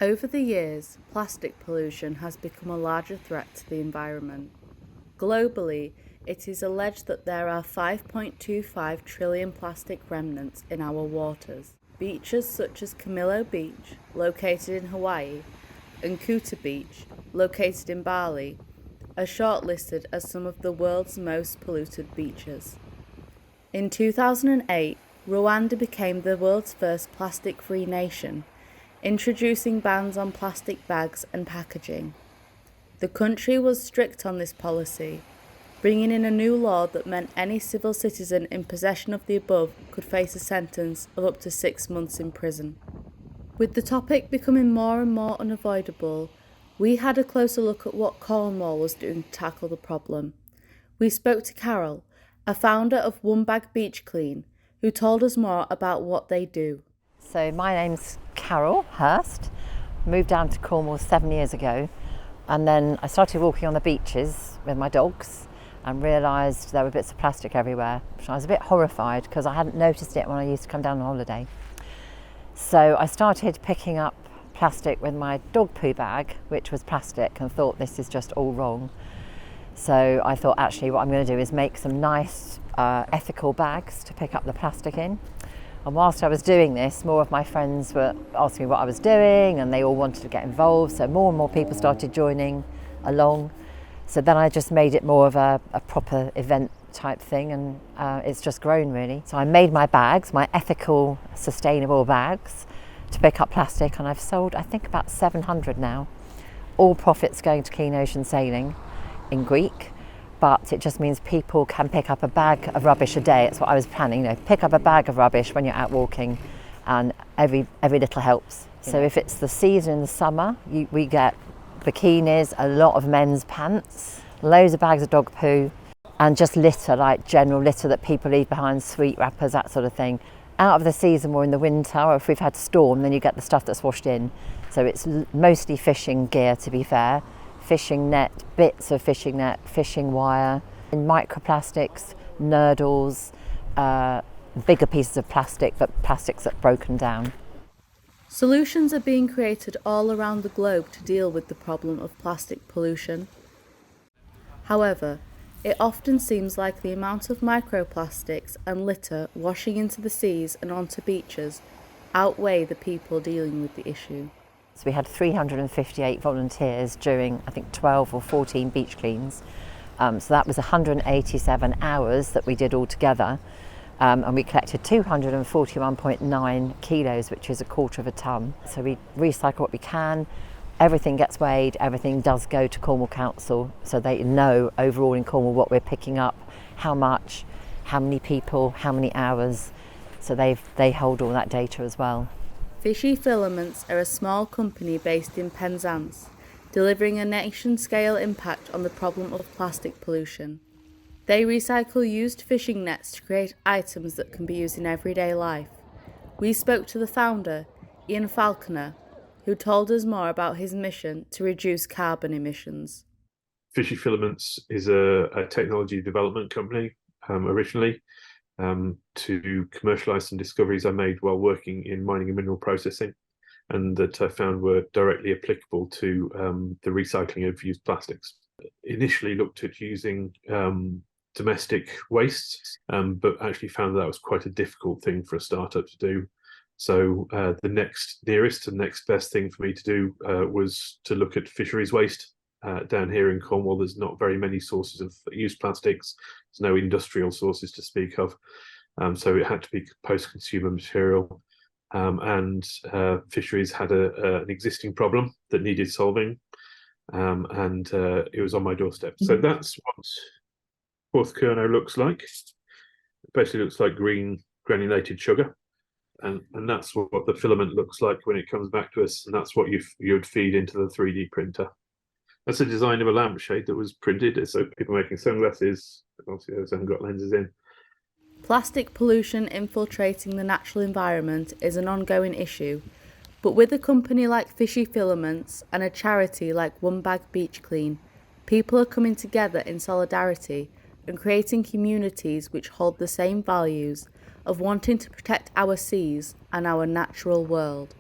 Over the years, plastic pollution has become a larger threat to the environment. Globally, it is alleged that there are 5.25 trillion plastic remnants in our waters. Beaches such as Camilo Beach, located in Hawaii, and Kuta Beach, located in Bali, are shortlisted as some of the world's most polluted beaches. In 2008, Rwanda became the world's first plastic-free nation, introducing bans on plastic bags and packaging. The country was strict on this policy, bringing in a new law that meant any civil citizen in possession of the above could face a sentence of up to 6 months in prison. With the topic becoming more and more unavoidable, we had a closer look at what Cornwall was doing to tackle the problem. We spoke to Carol, a founder of One Bag Beach Clean, who told us more about what they do. So my name's Carol Hurst. Moved down to Cornwall 7 years ago, and then I started walking on the beaches with my dogs and realised there were bits of plastic everywhere. So I was a bit horrified because I hadn't noticed it when I used to come down on holiday. So I started picking up plastic with my dog poo bag, which was plastic, and thought this is just all wrong. So I thought actually what I'm going to do is make some nice ethical bags to pick up the plastic in. And whilst I was doing this, more of my friends were asking me what I was doing, and they all wanted to get involved, so more and more people started joining along. So then I just made it more of a proper event type thing, and it's just grown really. So I made my bags, my ethical, sustainable bags to pick up plastic, and I've sold I think about 700 now. All profits going to Clean Ocean Sailing in Greek, but it just means people can pick up a bag of rubbish a day. It's what I was planning, pick up a bag of rubbish when you're out walking, and every little helps. So if it's the season in the summer, we get bikinis, a lot of men's pants, loads of bags of dog poo, and just litter, like general litter that people leave behind, sweet wrappers, that sort of thing. Out of the season, or in the winter, or if we've had storm, then you get the stuff that's washed in. So it's mostly fishing gear, to be fair. Fishing net, bits of fishing net, fishing wire, and microplastics, nurdles, bigger pieces of plastic, but plastics that are broken down. Solutions are being created all around the globe to deal with the problem of plastic pollution. However, it often seems like the amount of microplastics and litter washing into the seas and onto beaches outweigh the people dealing with the issue. So we had 358 volunteers during, I think, 12 or 14 beach cleans. So that was 187 hours that we did all together. And we collected 241.9 kilos, which is a quarter of a tonne. So we recycle what we can. Everything gets weighed, everything does go to Cornwall Council, so they know overall in Cornwall what we're picking up, how much, how many people, how many hours. So they hold all that data as well. Fishy Filaments are a small company based in Penzance, delivering a nation-scale impact on the problem of plastic pollution. They recycle used fishing nets to create items that can be used in everyday life. We spoke to the founder, Ian Falconer, who told us more about his mission to reduce carbon emissions. Fishy Filaments is a technology development company originally, to commercialise some discoveries I made while working in mining and mineral processing, and that I found were directly applicable to the recycling of used plastics. Initially looked at using domestic wastes, but actually found that was quite a difficult thing for a startup to do. So the next nearest and next best thing for me to do was to look at fisheries waste. Down here in Cornwall, there's not very many sources of used plastics. There's no industrial sources to speak of. So it had to be post-consumer material. And fisheries had an existing problem that needed solving. And it was on my doorstep. So that's what fourth kernel looks like. It basically looks like green granulated sugar. And that's what the filament looks like when it comes back to us. And that's what you'd feed into the 3D printer. That's a design of a lampshade that was printed. So people making sunglasses, obviously those haven't got lenses in. Plastic pollution infiltrating the natural environment is an ongoing issue, but with a company like Fishy Filaments and a charity like One Bag Beach Clean, people are coming together in solidarity and creating communities which hold the same values of wanting to protect our seas and our natural world.